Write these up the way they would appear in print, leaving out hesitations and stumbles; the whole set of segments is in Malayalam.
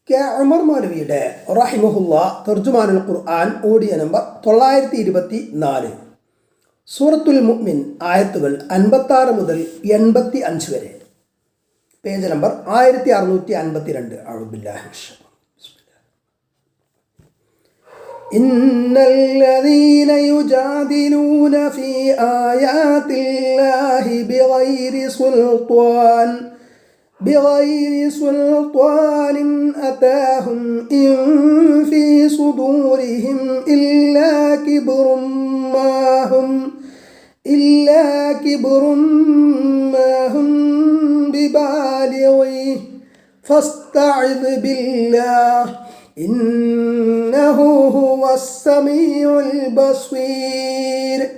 കെ ഉമർ മൗലവിയുടെ റഹിമഹുല്ല തർജുമാനുൽ ഖുർആൻ ഓഡിയോ നമ്പർ 924. സൂറത്തുൽ മുഅ്മിൻ ആയത്തുകൾ 56 മുതൽ 85 വരെ. Page number 1652. അഊദുബില്ലാഹി മിനശ്ശൈത്വാനിർ ഇന്നല്ലദീന യുജാദിലൂന ഫീ ആയാതില്ലാഹി بغير سلطان أتاهم إن في صدورهم إلا كبر ما هم ببالغيه فاستعذ بالله إنه هو السميع البصير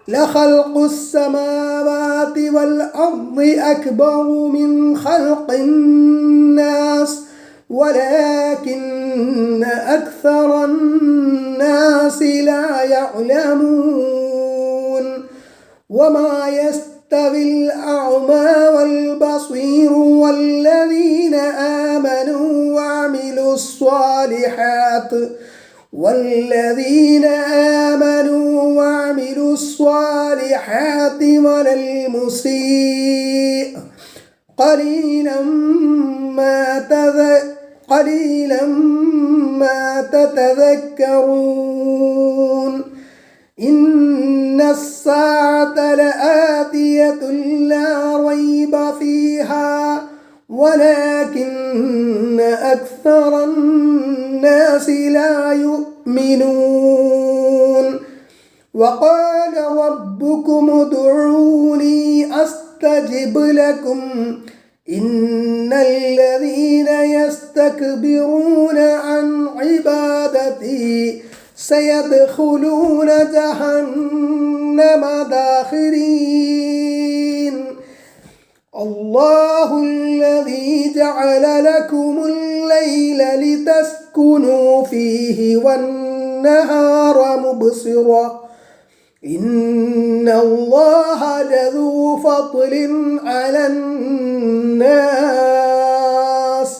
لخلق السماوات والأرض أكبر من خلق الناس ولكن أكثر الناس لا يعلمون وما يستوي الأعمى والبصير والذين آمنوا وعملوا الصالحات ولا المسيء قليلا ما تتذكرون إن الساعة لآتية لا ريب فيها ولكن أكثر الناس لا يؤمنون وقال ربكم ادعوني أستجب لكم إن الذين يستكبرون عن عبادتي سيدخلون جهنم داخرين الله الذي جعل لكم الليل لتسكنوا فيه والنهار مبصرا إن الله لذو فضل على الناس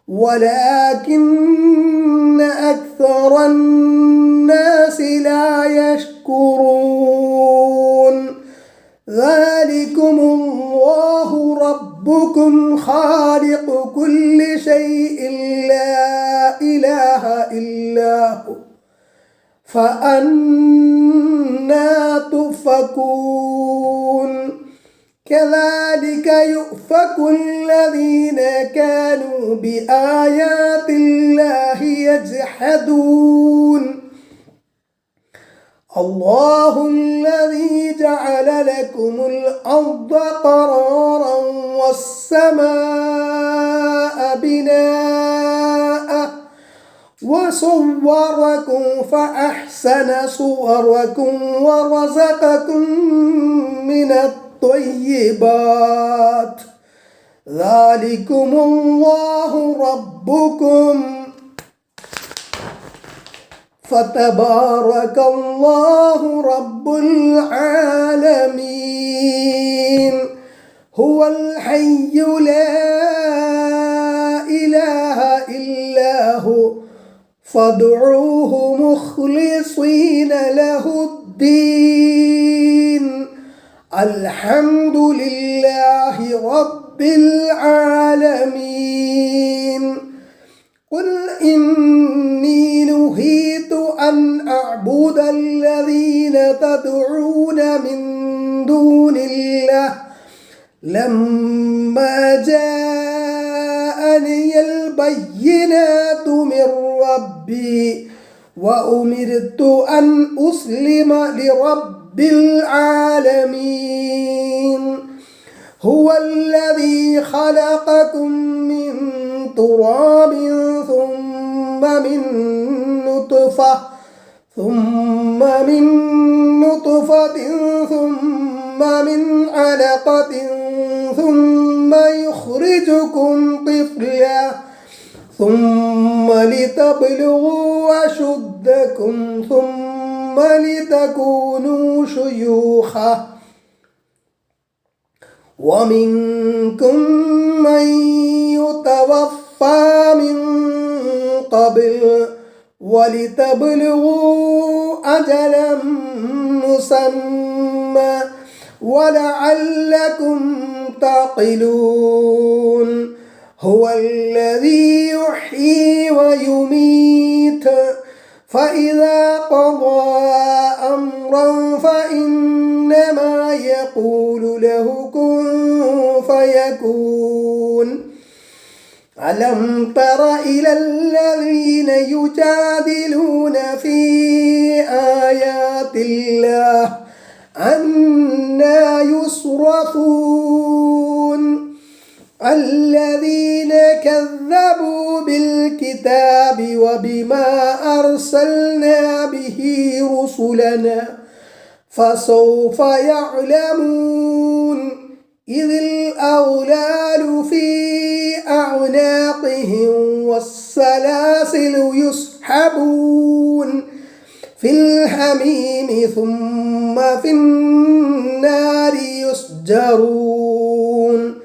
ولكن أكثر الناس لا يشكرون ذلكم الله ربكم خالق كل شيء لا إله إلا هو فأنا تؤفكون كذلك يؤفك الذين كانوا بآيات الله يجحدون الله الذي جعل لكم الأرض قرارا والسماء بناء وصوركم فأحسن صوركم ورزقكم من الطيبات ذلكم الله ربكم فتبارك الله رب العالمين هو الحي لا إله إلا هو فادعوه مخلصين له الدين الحمد لله رب العالمين قل إني نهيت أن أعبد الذين تدعون من دون الله لما جاءني البينات من ربي وأمرت أن أسلم لرب العالمين هو الذي خلقكم من تراب ثم من نطفة ثم من علقة ثم يخرجكم طفلا ثم لتبلغوا أشدكم ثم لتكونوا شيوخا ومنكم من يتوفى من قبل ولتبلغوا أجلا مسمى ولعلكم تعقلون هو الذي يحيي ويميت فإذا قضى أمرا فإنما يقول له كن فيكون ألم تر إلى الذين يجادلون في آيات الله أنى يصرفون الذين كذبوا بالكتاب وبما أرسلنا به رسلنا فسوف يعلمون إذ الأغلال في أعناقهم والسلاسل يسحبون في الحميم ثم في النار يسجرون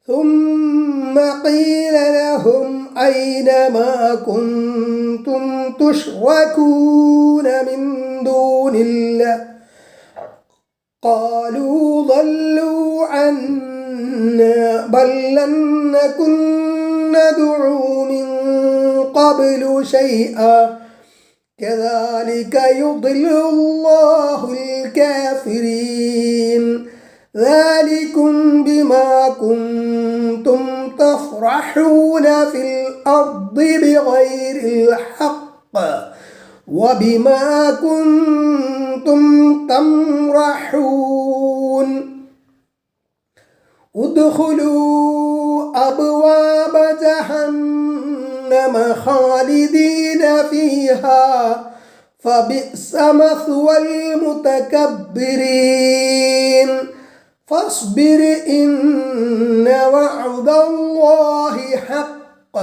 ثم قيل لهم أين ما كنتم تشركون من دون الله قالوا ضلوا عنا بل لم نكن ندعو من قبل شيئا كذلك يضل الله الكافرين ذلكم بما كنتم تفرحون في الأرض بغير الحق وبما كنتم تمرحون ادخلوا أبواب جهنم خالدين فيها فبئس مثوى المتكبرين فاصبر إن وعد الله حق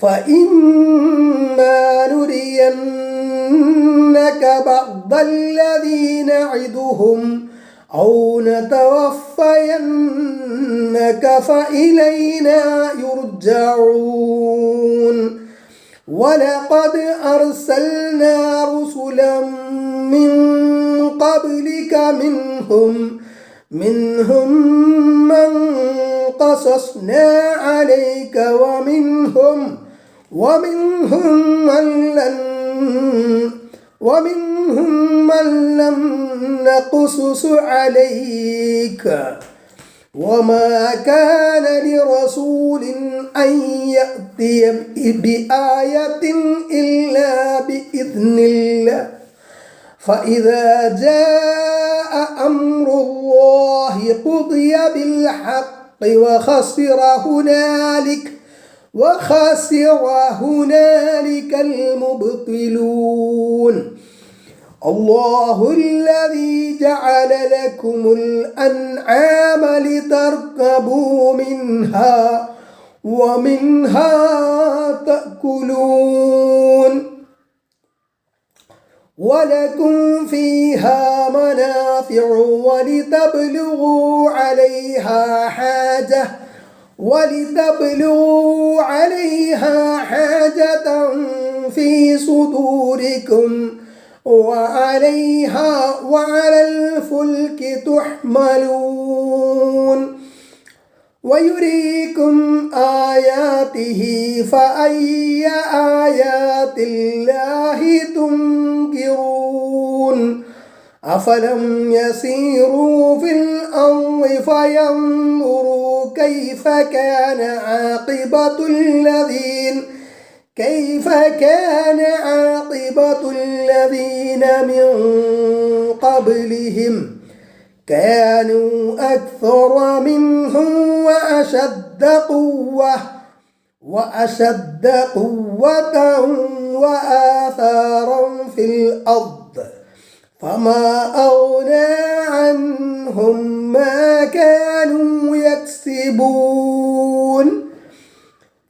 فإما نرينك بعض الذي نعدهم أو نتوفينك فإلينا يرجعون ولقد أرسلنا رسلا من قبلك منهم من قصصنا عليك ومنهم من لم نقصص عليك وما كان لرسول أن يأتي بآية إلا بإذن الله فإذا جاء أمر الله قضي بالحق وخسر هنالك المبطلون الله الذي جعل لكم الأنعام لتركبوا منها ومنها تأكلون ولكم فيها منافع ولتبلغوا عليها حاجة في صدوركم وعلى الفلك تحملون ويريكم آياته فأي آيات الله تنكرون أفلم يسيروا في الأرض فينظروا كيف كان عاقبة الذين من قبلهم كانوا أكثر منهم وأشد قوة وآثارا في الأرض فما أغنى عنهم ما كانوا يكسبون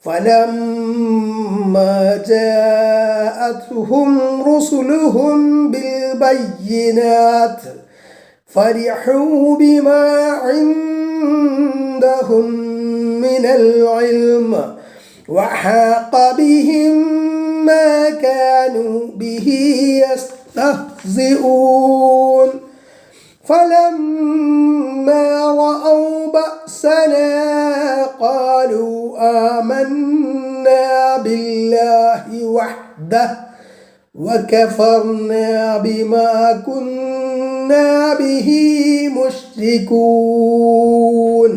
فلما جاءتهم رسلهم بالبينات فرحوا بما عندهم من العلم وحاق بهم ما كانوا به يستهزئون فلما رأوا بأسنا قالوا آمنا بالله وحده وكفرنا بما كنا به مشركون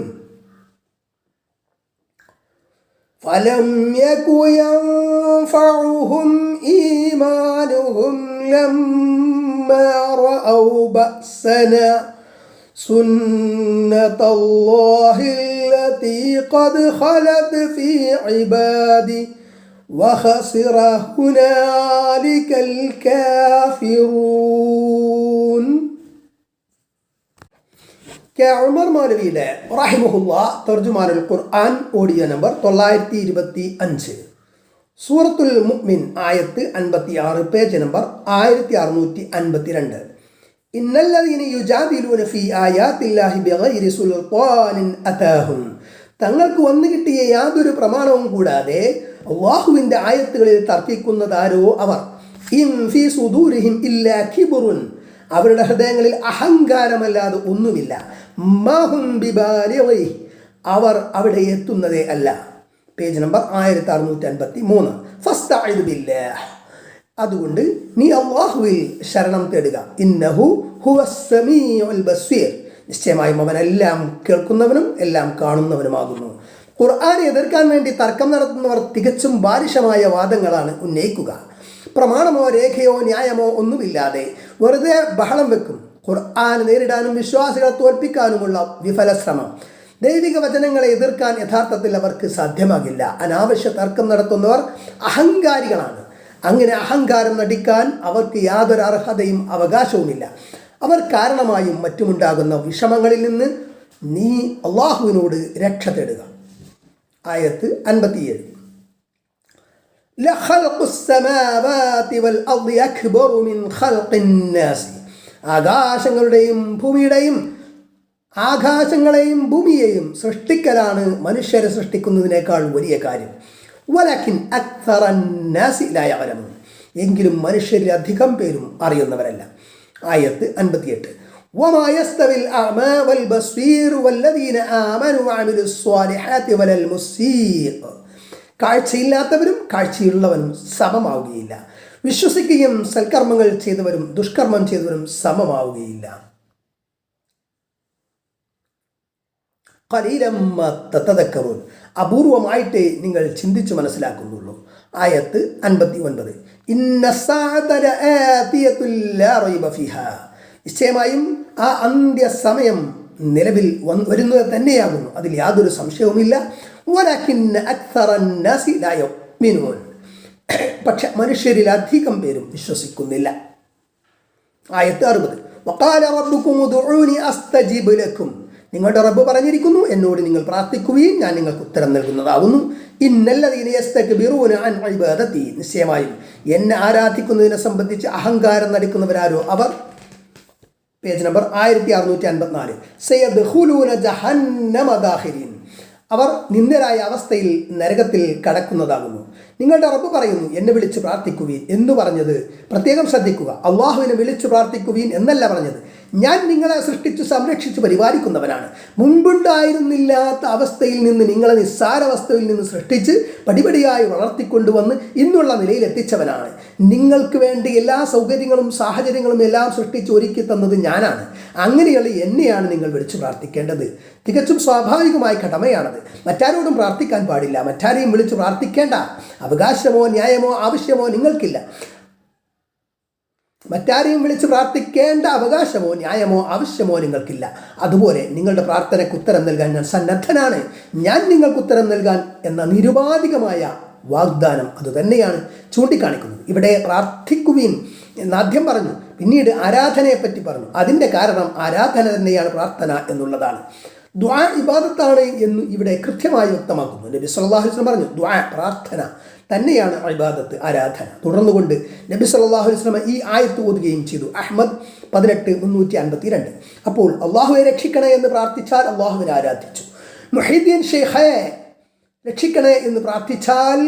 فلم يك ينفعهم إيمانهم لما رأوا بأسنا سنة الله التي قد خلت في عباده وخسر هنالك الكافرون. ഉമർ മൗലവിയുടെ റഹിമഹുല്ലാ തർജുമാനുൽ ഖുർആൻ ഓഡിയോ നമ്പർ 925 സൂറത്തുൽ മുഅ്മിൻ ആയത്ത് 56 പേജ് നമ്പർ 1652. ഇന്നല്ലദീന യുജാദിലൂന ഫീ ആയാത്തില്ലാഹി ബിഗൈരി സുൽത്താനിൻ അതാഹും തങ്ങൾക്ക് വന്നു കിട്ടിയ യാതൊരു പ്രമാണവും കൂടാതെ അല്ലാഹുവിൻ്റെ ആയത്തുകളിൽ തർക്കിക്കുന്നതാരോ അവർ ഇൻ ഫീ സുദൂരിഹിം ഇല്ലാ കിബ്റുൻ അവരുടെ ഹൃദയങ്ങളിൽ അഹങ്കാരമല്ലാതെ ഒന്നുമില്ല. മാഹും ബിബാലിഗി അവർ അവിടെ എത്തുന്നതേ അല്ല. Page number 1653. ഫസ്തഈദ് ബില്ലാഹ് അതുകൊണ്ട് നീ അല്ലാഹുവിൽ ശരണം തേടുക. ഇന്നഹു ഹുവസ് സമീഉൽ ബസ്വീർ നിശ്ചയമായും അവൻ എല്ലാം കേൾക്കുന്നവനും എല്ലാം കാണുന്നവനുമാകുന്നു. ഖുർആനെ എതിർക്കാൻ വേണ്ടി തർക്കം നടത്തുന്നവർ തികച്ചും ബാലിശമായ വാദങ്ങളാണ് ഉന്നയിക്കുക. പ്രമാണമോ രേഖയോ ന്യായമോ ഒന്നുമില്ലാതെ വെറുതെ ബഹളം വെക്കും. ഖുർആൻ നേരിടാനും വിശ്വാസികളെ തോൽപ്പിക്കാനുമുള്ള വിഫല ശ്രമം. ദൈവിക വചനങ്ങളെ എതിർക്കാൻ യഥാർത്ഥത്തിൽ അവർക്ക് സാധ്യമാകില്ല. അനാവശ്യ തർക്കം നടത്തുന്നവർ അഹങ്കാരികളാണ്. അങ്ങനെ അഹങ്കാരം നടിക്കാൻ അവർക്ക് യാതൊരു അർഹതയും അവകാശവുമില്ല. അവർ കാരണമായും മറ്റുമുണ്ടാകുന്ന വിഷമങ്ങളിൽ നിന്ന് നീ അള്ളാഹുവിനോട് രക്ഷ തേടുക. ആയത്ത് 57. ആകാശങ്ങളെയും ഭൂമിയെയും സൃഷ്ടിക്കലാണ് മനുഷ്യരെ സൃഷ്ടിക്കുന്നതിനേക്കാൾ വലിയ കാര്യം. വലകിൻ അക്സറന്നാസി ലാ യഅലമൂൻ എങ്കിലും മനുഷ്യരിൽ അധികം പേരും അറിയുന്നവരല്ല. ആയത്ത് 58. വമാ യസ്തവിൽ അഅമാ വൽ ബസ്വീർ വല്ലദീന ആമനു വഅമിലുസ് സ്വാലിഹാത്തി വലൽ മുസ്സീഖ് കാഴ്ചയില്ലാത്തവരും കാഴ്ചയുള്ളവരും സമമാവുകയില്ല. വിശ്വസിക്കുകയും സൽക്കർമ്മങ്ങൾ ചെയ്തവരും ദുഷ്കർമ്മം ചെയ്തവരും സമമാവുകയില്ല. ഖലീലൻ മാ തതദക്കറൂൻ അപൂർവമായിട്ടേ നിങ്ങൾ ചിന്തിച്ചു മനസ്സിലാക്കുന്നുള്ളൂ. ആയത്ത് 59. ഇന്നസ്സാഅത ലആതിയത്തുൻ ലാ റൈബ ഫീഹാ നിശ്ചയമായും ആ അന്ത്യസമയം നിലവിൽ വരുന്നത് തന്നെയാകുന്നു, അതിൽ യാതൊരു സംശയവുമില്ല. വലകിന്ന അക്സറന്നാസി ലാ യുഅ്മിനൂൻ പക്ഷെ മനുഷ്യരിൽ അധികം പേരും വിശ്വസിക്കുന്നില്ല. ആയത്ത് 60. വഖാല റബ്ബുകും ഉദ്ഉനി അസ്തജിബ് ലക്കും നിങ്ങളുടെ റബ്ബ് പറഞ്ഞിരിക്കുന്നു, എന്നോട് നിങ്ങൾ പ്രാർത്ഥിക്കുകയും ഞാൻ നിങ്ങൾക്ക് ഉത്തരം നൽകുന്നതാകുന്നു. ഇന്നല്ലദീന യസ്തക്ബിറൂന അൻ ഇബാദതി നിശ്ചയമായും എന്നെ ആരാധിക്കുന്നതിനെ സംബന്ധിച്ച് അഹങ്കാരം നടിക്കുന്നവരാരോ അവർ. Page number 1654. സയദ്ഖുലൂന ജഹന്നമ ദാഖിരീൻ അവർ നിന്ദരായ അവസ്ഥയിൽ നരകത്തിൽ കടക്കുന്നതാകുന്നു. നിങ്ങളുടെ റബ്ബ് പറയുന്നു, എന്നെ വിളിച്ച് പ്രാർത്ഥിക്കുവീൻ എന്ന് പറഞ്ഞത് പ്രത്യേകം ശ്രദ്ധിക്കുക. അള്ളാഹുവിനെ വിളിച്ചു പ്രാർത്ഥിക്കുവീൻ എന്നല്ല പറഞ്ഞത്. ഞാൻ നിങ്ങളെ സൃഷ്ടിച്ചു സംരക്ഷിച്ചു പരിപാലിക്കുന്നവനാണ്. മുൻപുണ്ടായിരുന്നില്ലാത്ത അവസ്ഥയിൽ നിന്ന് നിങ്ങളെ നിസ്സാരവസ്ഥയിൽ നിന്ന് സൃഷ്ടിച്ച് പടിപടിയായി വളർത്തിക്കൊണ്ടുവന്ന് ഇന്നുള്ള നിലയിൽ എത്തിച്ചവനാണ്. നിങ്ങൾക്ക് വേണ്ടി എല്ലാ സൗകര്യങ്ങളും സാഹചര്യങ്ങളും എല്ലാം സൃഷ്ടിച്ച് ഒരുക്കി തന്നത് ഞാനാണ്. അങ്ങനെയുള്ള എന്നെയാണ് നിങ്ങൾ വിളിച്ചു പ്രാർത്ഥിക്കേണ്ടത്. തികച്ചും സ്വാഭാവികമായ കടമയാണത്. മറ്റാരോടും പ്രാർത്ഥിക്കാൻ പാടില്ല. മറ്റാരെയും വിളിച്ചു പ്രാർത്ഥിക്കേണ്ട അവകാശമോ ന്യായമോ ആവശ്യമോ നിങ്ങൾക്കില്ല. മറ്റാരെയും വിളിച്ച് പ്രാർത്ഥിക്കേണ്ട അവകാശമോ ന്യായമോ ആവശ്യമോ നിങ്ങൾക്കില്ല. അതുപോലെ നിങ്ങളുടെ പ്രാർത്ഥനയ്ക്ക് ഉത്തരം നൽകാൻ ഞാൻ സന്നദ്ധനാണ്. ഞാൻ നിങ്ങൾക്ക് ഉത്തരം നൽകാൻ എന്ന നിരുപാധികമായ വാഗ്ദാനം അതുതന്നെയാണ് ചൂണ്ടിക്കാണിക്കുന്നത്. ഇവിടെ പ്രാർത്ഥിക്കുവീൻ എന്നാദ്യം പറഞ്ഞു, പിന്നീട് ആരാധനയെപ്പറ്റി പറഞ്ഞു. അതിൻ്റെ കാരണം ആരാധന തന്നെയാണ് പ്രാർത്ഥന എന്നുള്ളതാണ്. ദുആ ഇബാദത്താണ് എന്ന് ഇവിടെ കൃത്യമായി വ്യക്തമാക്കുന്നു. നബി സല്ലല്ലാഹു അലൈഹി വസല്ലം പറഞ്ഞു, ദുആ പ്രാർത്ഥന തന്നെയാണ് ഇബാദത്ത്, ആരാധന. തുടർന്നുകൊണ്ട് നബി സല്ലല്ലാഹു അലൈഹി വസല്ലം ഈ ആയത്ത് ഓതുകയും ചെയ്തു. അഹ്മദ് 18:352. അപ്പോൾ അള്ളാഹുവെ രക്ഷിക്കണേ എന്ന് പ്രാർത്ഥിച്ചാൽ അള്ളാഹുവിനെ ആരാധിച്ചു. മുഹീദ്ദീൻ ഷെയ്ഖെ രക്ഷിക്കണേ എന്ന് പ്രാർത്ഥിച്ചാൽ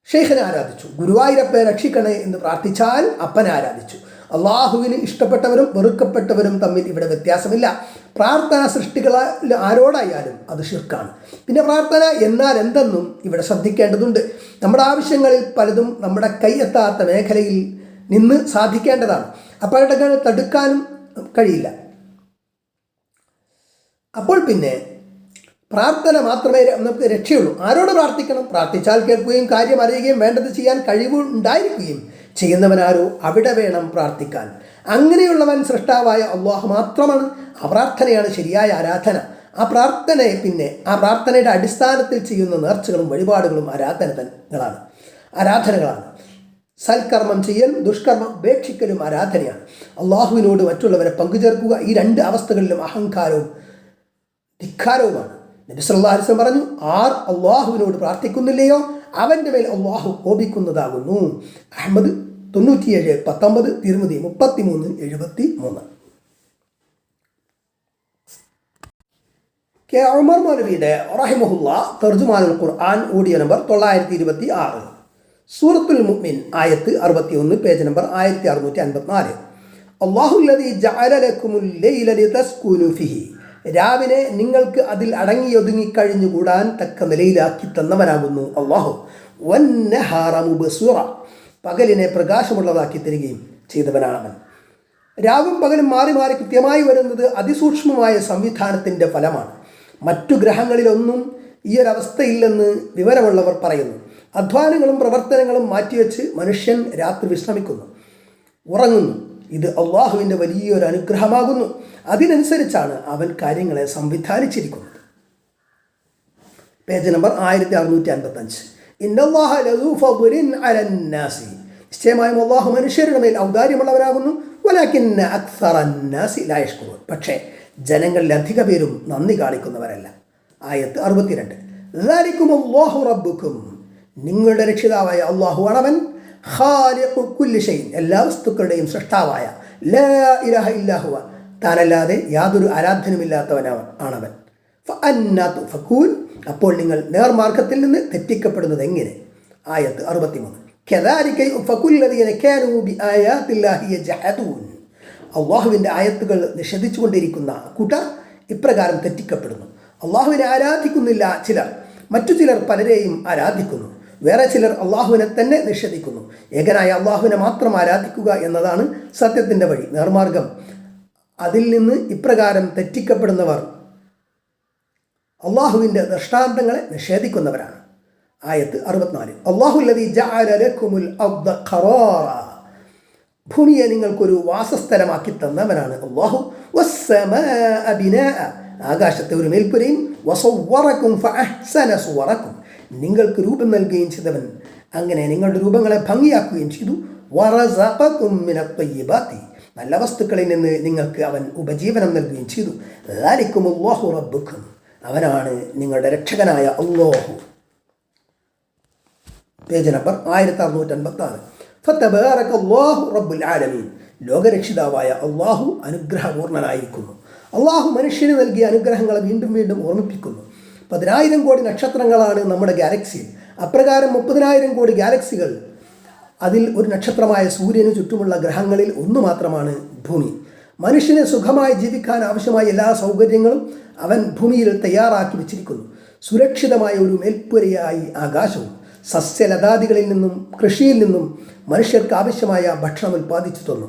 ഷെയ്ഖിനെ ആരാധിച്ചു. ഗുരുവായൂരപ്പനെ രക്ഷിക്കണേ എന്ന് പ്രാർത്ഥിച്ചാൽ അപ്പനെ ആരാധിച്ചു. അള്ളാഹുവിന് ഇഷ്ടപ്പെട്ടവരും വെറുക്കപ്പെട്ടവരും തമ്മിൽ ഇവിടെ വ്യത്യാസമില്ല. പ്രാർത്ഥന സൃഷ്ടികളിൽ ആരോടായാലും അത് ഷിർക്കാണ്. പിന്നെ പ്രാർത്ഥന എന്നാൽ എന്തെന്നും ഇവിടെ ശ്രദ്ധിക്കേണ്ടതുണ്ട്. നമ്മുടെ ആവശ്യങ്ങളിൽ പലതും നമ്മുടെ കൈയെത്താത്ത മേഖലയിൽ നിന്ന് സാധിക്കേണ്ടതാണ്. അപ്പോൾ തടുക്കാനും കഴിയില്ല. അപ്പോൾ പിന്നെ പ്രാർത്ഥന മാത്രമേ നമുക്ക് രക്ഷയുള്ളൂ. ആരോട് പ്രാർത്ഥിക്കണം? പ്രാർത്ഥിച്ചാൽ കേൾക്കുകയും കാര്യം അറിയുകയും വേണ്ടത് ചെയ്യാൻ കഴിവുണ്ടായിരിക്കുകയും ചെയ്യുന്നവനാരോ അവിടെ വേണം പ്രാർത്ഥിക്കാൻ. അങ്ങനെയുള്ളവൻ സൃഷ്ടാവായ അല്ലാഹു മാത്രമാണ്. ആ പ്രാർത്ഥനയാണ് ശരിയായ ആരാധന. ആ പ്രാർത്ഥനയുടെ അടിസ്ഥാനത്തിൽ ചെയ്യുന്ന നേർച്ചകളും വഴിപാടുകളും ആരാധനകളാണ്. സൽക്കർമ്മം ചെയ്യൽ, ദുഷ്കർമ്മം ഉപേക്ഷിക്കലും ആരാധനയാണ്. അള്ളാഹുവിനോട് മറ്റുള്ളവരെ പങ്കുചേർക്കുക ഈ രണ്ട് അവസ്ഥകളിലും അഹങ്കാരവും ധിക്കാരവുമാണ്. നബി സല്ലല്ലാഹു അലൈഹി വസല്ലം പറഞ്ഞു, ആർ അള്ളാഹുവിനോട് പ്രാർത്ഥിക്കുന്നില്ലയോ അവൻ്റെ മേൽ അള്ളാഹു കോപിക്കുന്നതാകുന്നു. അഹ്മദ് 97:19, തിർമിദി 33:73. കെ ഉമർ മൗലവിയുടെ റഹിമഹുല്ലാ തർജുമാനുൽ ഖുർആൻ ഓഡിയോ നമ്പർ 926, സൂറത്തുൽ മുഅ്മിൻ ആയത്ത് 61, പേജ് നമ്പർ 1654. അല്ലാഹുല്ലദീ ജഅല ലക്കുമുൽ ലൈല ലിതസ്കുനു ഫിഹി, രാവിനെ നിങ്ങൾക്ക് അതിൽ അടങ്ങിയൊതുങ്ങിക്കഴിഞ്ഞുകൂടാൻ തക്ക നിലയിലാക്കി തന്നവനാകുന്നു അല്ലാഹു. വന്നഹാറ മുബ്സിറ, പകലിനെ പ്രകാശമുള്ളതാക്കി തരികയും ചെയ്തവനാണവൻ. രാവും പകലും മാറി മാറി കൃത്യമായി വരുന്നത് അതിസൂക്ഷ്മമായ സംവിധാനത്തിൻ്റെ ഫലമാണ്. മറ്റു ഗ്രഹങ്ങളിലൊന്നും ഈ ഒരവസ്ഥയില്ലെന്ന് വിവരമുള്ളവർ പറയുന്നു. അധ്വാനങ്ങളും പ്രവർത്തനങ്ങളും മാറ്റിവെച്ച് മനുഷ്യൻ രാത്രി വിശ്രമിക്കുന്നു, ഉറങ്ങുന്നു. ഇത് അള്ളാഹുവിൻ്റെ വലിയൊരു അനുഗ്രഹമാകുന്നു. അതിനനുസരിച്ചാണ് അവൻ കാര്യങ്ങളെ സംവിധാനിച്ചിരിക്കുന്നത്. Page number 1655. ഇന്നല്ലാഹ ലദൂ ഫദ്ലിൻ അലന്നാസി, നിശ്ചയമായും അള്ളാഹു മനുഷ്യരുടെ മേൽ ഔദാര്യമുള്ളവനാകുന്നു. വലാകിന്ന അക്സറന്നാസി ലാ യഷ്കുറൂൻ, പക്ഷേ ജനങ്ങളിൽ അധിക പേരും നന്ദി കാണിക്കുന്നവരല്ല. ആയത്ത് 62. ദാലികുമുല്ലാഹു റബ്ബുക്കും, നിങ്ങളുടെ രക്ഷിതാവായ അള്ളാഹു ആണവൻ. ഖാലിഖു കുല്ലി ഷൈഇൻ, എല്ലാ വസ്തുക്കളുടെയും സൃഷ്ടാവായ. ലാ ഇലാഹ ഇല്ലാ ഹുവ, താനല്ലാതെ യാതൊരു ആരാധ്യനുമില്ലാത്തവനാണവൻ. ഫഅന്നാ തുഫകൂൻ, അപ്പോൾ നിങ്ങൾ നേർമാർഗത്തിൽ നിന്ന് തെറ്റിക്കപ്പെടുന്നത് എങ്ങനെ? ആയത്ത് 63. കദാലിക യുഫകുല്ലദീന കാനൂ ബിആയാതില്ലാഹി യജ്ഹദൂൻ, അള്ളാഹുവിൻ്റെ ആയത്തുകൾ നിഷേധിച്ചുകൊണ്ടിരിക്കുന്ന കൂട്ടർ ഇപ്രകാരം തെറ്റിക്കപ്പെടുന്നു. അള്ളാഹുവിനെ ആരാധിക്കുന്നില്ല ചിലർ, മറ്റു ചിലർ പലരെയും ആരാധിക്കുന്നു. വേറെ ചിലർ അള്ളാഹുവിനെ തന്നെ നിഷേധിക്കുന്നു. ഏകനായ അള്ളാഹുവിനെ മാത്രം ആരാധിക്കുക എന്നതാണ് സത്യത്തിൻ്റെ വഴി, നേർമാർഗം. അതിൽ നിന്ന് ഇപ്രകാരം തെറ്റിക്കപ്പെടുന്നവർ അള്ളാഹുവിൻ്റെ ദൃഷ്ടാന്തങ്ങളെ നിഷേധിക്കുന്നവരാണ്. ആയത്ത് 64. അല്ലാഹുല്ലദീ ജഅല ലക്കുമുൽ അർദ ഖറാറ, ഭൂമിയെ നിങ്ങൾക്കൊരു വാസസ്ഥലമാക്കി തന്നവനാണ് അല്ലാഹു. വസ്സമാഅ ബിനാഅ, ആകാശത്തെ ഒരു മേൽപ്പുരയും. വസവ്വറക്കും ഫഅഹ്സന സുവറക്കും, നിങ്ങൾക്ക് രൂപം നൽകുകയും ചെയ്തവൻ, അങ്ങനെ നിങ്ങളുടെ രൂപങ്ങളെ ഭംഗിയാക്കുകയും ചെയ്തു. വറസഖക്കും മിനത്വയ്യിബാത്തി, നല്ല വസ്തുക്കളിൽ നിന്ന് നിങ്ങൾക്ക് അവൻ ഉപജീവനം നൽകുകയും ചെയ്തു. ദാലികുമുല്ലാഹു റബ്ബുക്കും, അവനാണ് നിങ്ങളുടെ രക്ഷകനായ അല്ലാഹു. Page number 1656. ഫതബാറകല്ലാഹു റബ്ബുൽ ആലമീൻ, ലോകരക്ഷിതാവായ അള്ളാഹു അനുഗ്രഹപൂർണനായിരിക്കുന്നു. അള്ളാഹു മനുഷ്യന് നൽകിയ അനുഗ്രഹങ്ങളെ വീണ്ടും വീണ്ടും ഓർമ്മിപ്പിക്കുന്നു. 10,000 കോടി നക്ഷത്രങ്ങളാണ് നമ്മുടെ ഗാലക്സിയിൽ. അപ്രകാരം 30,000 കോടി ഗാലക്സികൾ. അതിൽ ഒരു നക്ഷത്രമായ സൂര്യന് ചുറ്റുമുള്ള ഗ്രഹങ്ങളിൽ ഒന്നു മാത്രമാണ് ഭൂമി. മനുഷ്യനെ സുഖമായി ജീവിക്കാൻ ആവശ്യമായ എല്ലാ സൗകര്യങ്ങളും അവൻ ഭൂമിയിൽ തയ്യാറാക്കി വെച്ചിരിക്കുന്നു. സുരക്ഷിതമായ ഒരു മേൽപ്പുരയായി ആകാശവും. സസ്യലതാദികളിൽ നിന്നും കൃഷിയിൽ നിന്നും മനുഷ്യർക്ക് ആവശ്യമായ ഭക്ഷണം ഉൽപ്പാദിച്ചു തന്നു.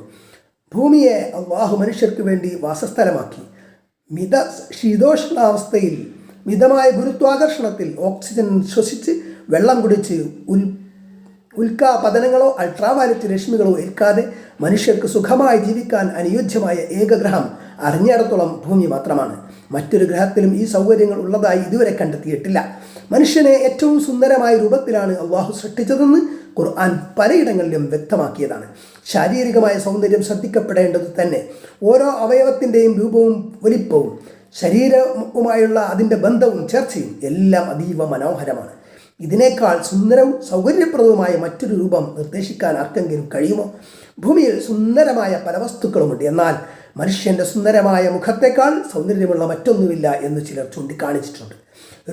ഭൂമിയെ അള്ളാഹു മനുഷ്യർക്ക് വേണ്ടി വാസസ്ഥലമാക്കി. ശീതോഷ്ണാവസ്ഥയിൽ മിതമായ ഗുരുത്വാകർഷണത്തിൽ ഓക്സിജൻ ശ്വസിച്ച് വെള്ളം കുടിച്ച് ഉൽക്കാപതനങ്ങളോ അൾട്രാവയലറ്റ് രശ്മികളോ ഏൽക്കാതെ മനുഷ്യർക്ക് സുഖമായി ജീവിക്കാൻ അനുയോജ്യമായ ഏക ഗ്രഹം അറിഞ്ഞിടത്തോളം ഭൂമി മാത്രമാണ്. മറ്റൊരു ഗ്രഹത്തിലും ഈ സൗകര്യങ്ങൾ ഉള്ളതായി ഇതുവരെ കണ്ടെത്തിയിട്ടില്ല. മനുഷ്യനെ ഏറ്റവും സുന്ദരമായ രൂപത്തിലാണ് അള്ളാഹു സൃഷ്ടിച്ചതെന്ന് ഖുർആൻ പലയിടങ്ങളിലും വ്യക്തമാക്കിയതാണ്. ശാരീരികമായ സൗന്ദര്യം ശ്രദ്ധിക്കപ്പെടേണ്ടത് തന്നെ. ഓരോ അവയവത്തിൻ്റെയും രൂപവും വലിപ്പവും ശരീരവുമായുള്ള അതിൻ്റെ ബന്ധവും ചർച്ചയും എല്ലാം അതീവ മനോഹരമാണ്. ഇതിനേക്കാൾ സുന്ദരവും സൗകര്യപ്രദവുമായ മറ്റൊരു രൂപം നിർദ്ദേശിക്കാൻ ആർക്കെങ്കിലും കഴിയുമോ? ഭൂമിയിൽ സുന്ദരമായ പല വസ്തുക്കളുമുണ്ട്, എന്നാൽ മനുഷ്യൻ്റെ സുന്ദരമായ മുഖത്തേക്കാൾ സൗന്ദര്യമുള്ള മറ്റൊന്നുമില്ല എന്ന് ചിലർ ചൂണ്ടിക്കാണിച്ചിട്ടുണ്ട്.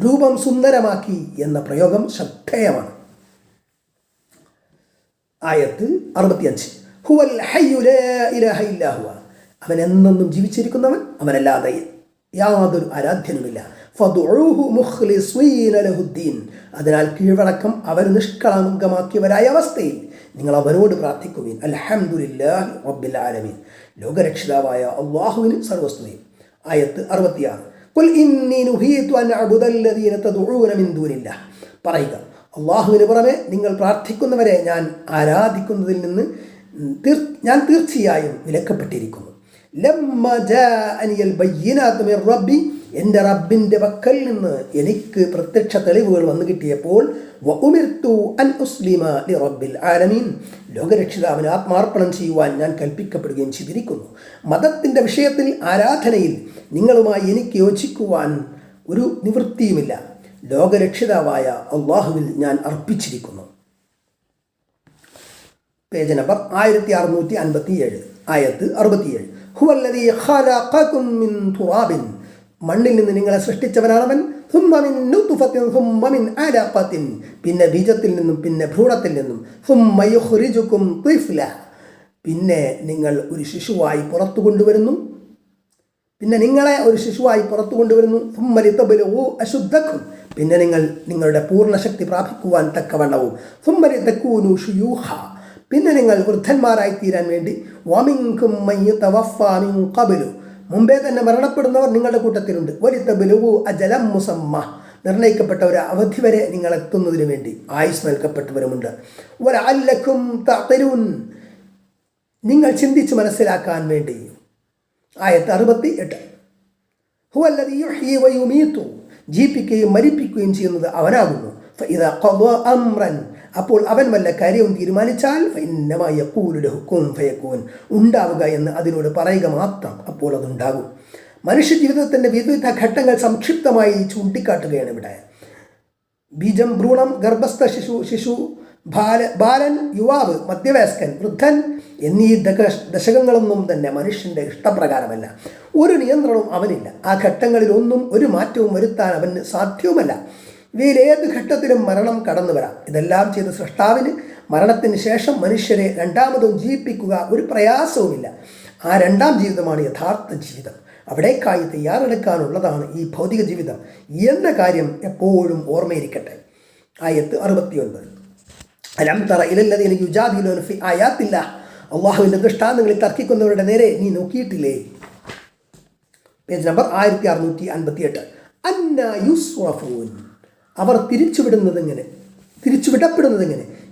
രൂപം സുന്ദരമാക്കി എന്ന പ്രയോഗം ശ്രദ്ധേയമാണ്. ആയത്ത് 65. ഹുവൽ ഹയ്യു ലാ ഇലാഹ ഇല്ലാ ഹുവ, അവൻ എന്നെന്നും ജീവിച്ചിരിക്കുന്നവൻ, അവനല്ലാതെ യാതൊരു ആരാധ്യനുമില്ല. ഫദ്ഉഹു മുഖ്ലിസീന ലഹുദ്ദീൻ, അതിനാൽ കീഴ്വണക്കം അവർ നിഷ്കളങ്കമാക്കിയവരായ അവസ്ഥയിൽ നിങ്ങൾ അവനോട് പ്രാർത്ഥിക്കുകയും അൽഹംദുലില്ലാഹി റബ്ബിൽ ആലമീൻ, ലോകരക്ഷിതാവായ അല്ലാഹുവിന് സർവസ്തുതിയും. ആയത്ത് 66. ഖുൽ ഇന്നി നുഹീതു അൻ അഅ്ബുദല്ലദീന തദ്ഉന മിൻ ദൂനില്ലാഹ്, പറയുക, അല്ലാഹുവിന് പുറമെ നിങ്ങൾ പ്രാർത്ഥിക്കുന്നവരെ ഞാൻ ആരാധിക്കുന്നതിൽ നിന്ന് ഞാൻ തീർച്ചയായും വിലക്കപ്പെട്ടിരിക്കുന്നു. ലമ്മ ജാഅനിൽ ബയ്യിനാതു മിർ റബ്ബി, എൻ്റെ റബ്ബിൻ്റെ പക്കൽ നിന്ന് എനിക്ക് പ്രത്യക്ഷ തെളിവുകൾ വന്നു കിട്ടിയപ്പോൾ വഉമിർതു അൻ ഉസ്ലിമ ലിറബ്ബിൽ ആലമീൻ, ലോകരക്ഷിതാവിന് ആത്മാർപ്പണം ചെയ്യുവാൻ ഞാൻ കൽപ്പിക്കപ്പെടുകയും ചെയ്തിരിക്കുന്നു. മതത്തിൻ്റെ വിഷയത്തിൽ ആരാധനയിൽ നിങ്ങളുമായി എനിക്ക് യോജിക്കുവാൻ ഒരു നിവൃത്തിയുമില്ല. ലോകരക്ഷിതാവായ അല്ലാഹുവിൽ ഞാൻ അർപ്പിച്ചിരിക്കുന്നു. പേജ് നമ്പർ 1657, ആയത്ത് 67. ഹുവല്ലദീ ഖലഖകും മിൻ തുറാബിൻ, മണ്ണിൽ നിന്ന് നിങ്ങളെ സൃഷ്ടിച്ചവനാണവൻ. സുമ്മ മിൻ നുത്ഫത്തിൻ സുമ്മ മിൻ അലഖത്തിൻ, പിന്നെ ബീജത്തിൽ നിന്നും പിന്നെ ഭ്രൂണത്തിൽ നിന്നും. സുമ്മ യുഖ്രിജുകും തിഫ്ല, പിന്നെ നിങ്ങൾ ഒരു ശിശുവായി പുറത്തു കൊണ്ടുവരുന്നു. സുമ്മ ലിതബ്ലുഗു അശുദ്ധക്കും, പിന്നെ നിങ്ങൾ നിങ്ങളുടെ പൂർണ്ണശക്തി പ്രാപിക്കുവാൻ തക്കവണ്ണവും. സുമ്മ ലിതകൂനു ശുയൂഖ, പിന്നെ നിങ്ങൾ വൃദ്ധന്മാരായി തീരാൻ വേണ്ടി. വമിൻകും മൻ യതവഫാ മിൻ ഖബ്ലു, മുമ്പേ തന്നെ മരണപ്പെടുന്നവർ നിങ്ങളുടെ കൂട്ടത്തിലുണ്ട്. വലിതബ്ലുഗു അജലം മുസമ്മ, നിർണയിക്കപ്പെട്ട ഒരു അവധി വരെ നിങ്ങൾ എത്തുന്നതിന് വേണ്ടി ആയുസ് നൽകപ്പെട്ടവരുമുണ്ട്. വലഅല്ലക്കും തഅഖിലൂൻ, നിങ്ങൾ ചിന്തിച്ച് മനസ്സിലാക്കാൻ വേണ്ടി. ആയത്ത് 68. ഹുവല്ലദീ യുഹ്യീ വയുമീതു, ജീവിപ്പിക്കുകയും മരിപ്പിക്കുകയും ചെയ്യുന്നത് അവനാകുന്നു. ഫഇദാ ഖദാ അംറൻ, അപ്പോൾ അവൻ വല്ല കാര്യവും തീരുമാനിച്ചാൽ ഫഇന്നമാ യഖൂലു ലഹു കുൻ ഫയകൂൻ, ഉണ്ടാവുക എന്ന് അതിനോട് പറയുക മാത്രം, അപ്പോൾ അതുണ്ടാകും. മനുഷ്യ ജീവിതത്തിൻ്റെ വിവിധ ഘട്ടങ്ങൾ സംക്ഷിപ്തമായി ചൂണ്ടിക്കാട്ടുകയാണ് ഇവിടെ. ബീജം, ഭ്രൂണം, ഗർഭസ്ഥ ശിശു, ബാലൻ, യുവാവ്, മധ്യവയസ്കൻ, വൃദ്ധൻ എന്നീ ദശകങ്ങളൊന്നും തന്നെ മനുഷ്യൻ്റെ ഇഷ്ടപ്രകാരമല്ല. ഒരു നിയന്ത്രണവും അവനില്ല. ആ ഘട്ടങ്ങളിലൊന്നും ഒരു മാറ്റവും വരുത്താൻ അവന് സാധ്യവുമല്ല. ഇവയിലേത് ഘട്ടത്തിലും മരണം കടന്നു വരാം. ഇതെല്ലാം ചെയ്ത സൃഷ്ടാവിന് മരണത്തിന് ശേഷം മനുഷ്യരെ രണ്ടാമതും ജീവിപ്പിക്കുക ഒരു പ്രയാസവുമില്ല. ആ രണ്ടാം ജീവിതമാണ് യഥാർത്ഥ ജീവിതം. അവിടേക്കായി തയ്യാറെടുക്കാനുള്ളതാണ് ഈ ഭൗതിക ജീവിതം എന്ന കാര്യം എപ്പോഴും ഓർമ്മയിരിക്കട്ടെ. ആയത്ത് 69. അലം തറ ഇലല്ലദീന യുജാദിലൂന ഫി ആയാത്തില്ലാഹ്, അല്ലാഹുവിൻ്റെ ദൃഷ്ടാന്തങ്ങളിൽ തർക്കിക്കുന്നവരുടെ നേരെ നീ നോക്കിയിട്ടില്ലേ? Page number 1658. അന്നാ യുസ്റഫൂൻ, അവർ തിരിച്ചുവിടപ്പെടുന്നതെങ്ങനെ?